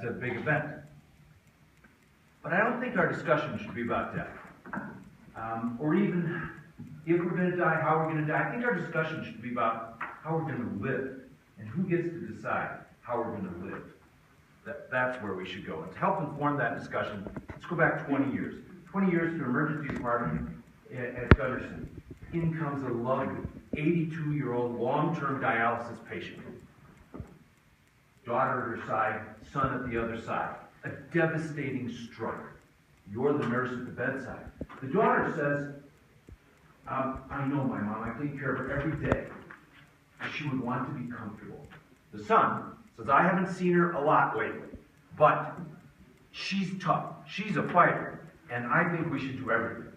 that big event. But I don't think our discussion should be about death. Or even if we're going to die, how we're going to die. I think our discussion should be about how we're going to live and who gets to decide how we're going to live. That's where we should go. And to help inform that discussion, let's go back 20 years. 20 years to emergency department at Gunderson. In comes a lovely 82-year-old long-term dialysis patient. Daughter at her side, son at the other side. A devastating stroke. You're the nurse at the bedside. The daughter says, I know my mom, I take care of her every day. She would want to be comfortable. The son says, I haven't seen her a lot lately, but she's tough. She's a fighter, and I think we should do everything.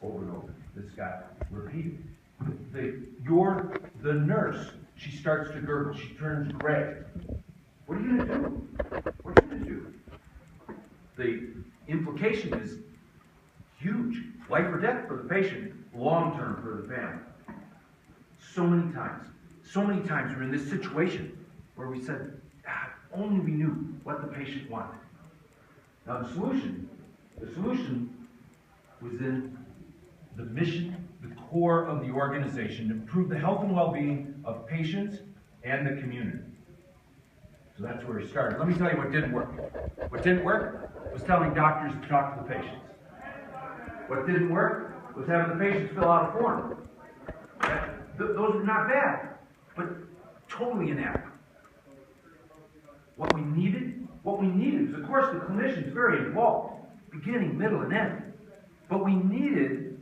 Over and over, this got repeated. You're the nurse. She starts to gurgle. She turns gray. What are you going to do? What are you going to do? The implication is huge. Life or death for the patient, long term for the family. So many times we're in this situation where we said, only we knew what the patient wanted. Now the solution was in the mission, the core of the organization, to improve the health and well-being of patients and the community. So that's where we started. Let me tell you what didn't work. What didn't work was telling doctors to talk to the patients. What didn't work was having the patients fill out a form. Those were not bad, but totally inadequate. What we needed was, of course, the clinicians very involved, beginning, middle, and end. But we needed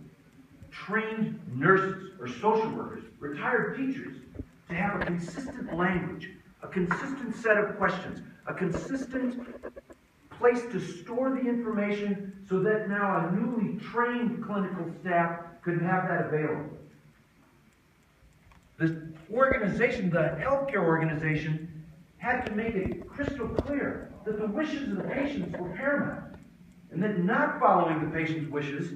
trained nurses or social workers, retired teachers, to have a consistent language, a consistent set of questions, a consistent place to store the information so that now a newly trained clinical staff could have that available. The organization, the healthcare organization, had to make it crystal clear that the wishes of the patients were paramount, and that not following the patient's wishes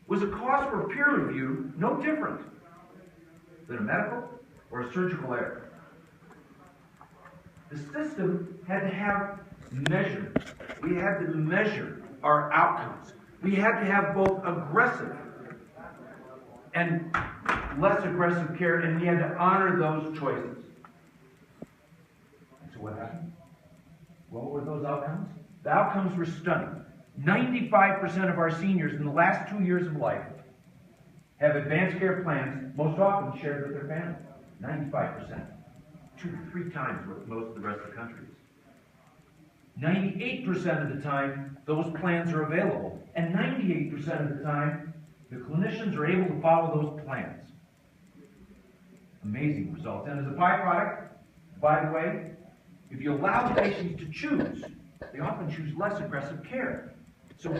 was a cause for peer review no different than a medical or a surgical error. The system had to have measurement. We had to measure our outcomes. We had to have both aggressive and less aggressive care, and we had to honor those choices. And so what happened? What were those outcomes? The outcomes were stunning. 95% of our seniors in the last 2 years of life have advanced care plans, most often shared with their family. 95%. 2 to 3 times what most of the rest of the country is. 98% of the time, those plans are available. And 98% of the time, the clinicians are able to follow those plans. Amazing results. And as a byproduct, by the way, if you allow patients to choose, they often choose less aggressive care. So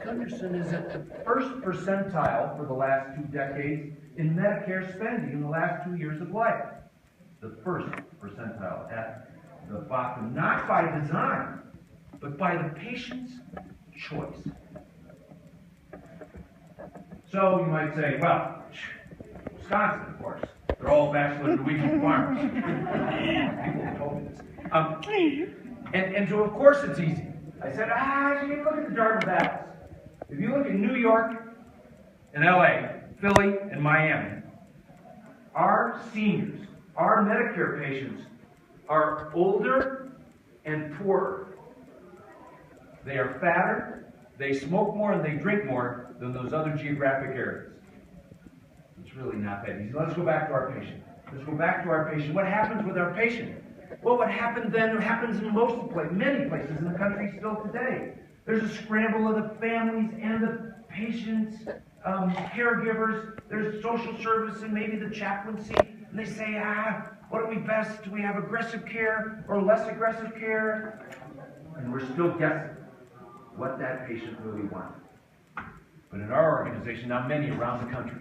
Gunderson is at the first percentile for the last 2 decades in Medicare spending in the last 2 years of life. The first percentile at the bottom, not by design, but by the patient's choice. So you might say, well, Wisconsin, of course, they're all bachelor Norwegian farmers. People have told me this. And so, of course, it's easy. I said, you look at the Dartmouth Atlas. If you look at New York and LA, Philly and Miami, our seniors, our Medicare patients are older and poorer. They are fatter, they smoke more, and they drink more than those other geographic areas. It's really not that easy. Let's go back to our patient. What happens with our patient? Well, what happened then happens in many places in the country still today. There's a scramble of the families and the patients, caregivers. There's social service and maybe the chaplaincy. And they say, what do we best? Do we have aggressive care or less aggressive care? And we're still guessing what that patient really wanted. But in our organization, now many around the country,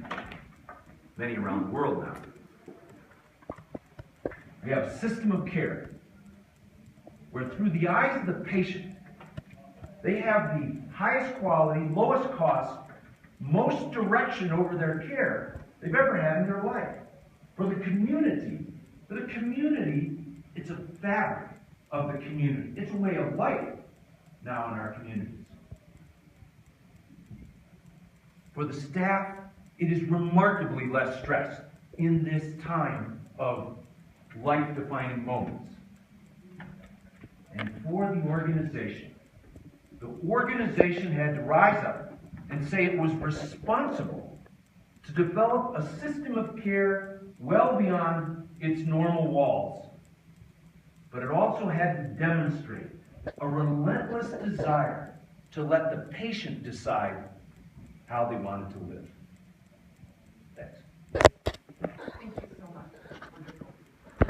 many around the world now, we have a system of care where through the eyes of the patient, they have the highest quality, lowest cost, most direction over their care they've ever had in their life. For the community, it's a fabric of the community. It's a way of life now in our communities. For the staff, it is remarkably less stress in this time of life-defining moments. And for the organization had to rise up and say it was responsible to develop a system of care well beyond its normal walls. But it also had to demonstrate a relentless desire to let the patient decide how they wanted to live.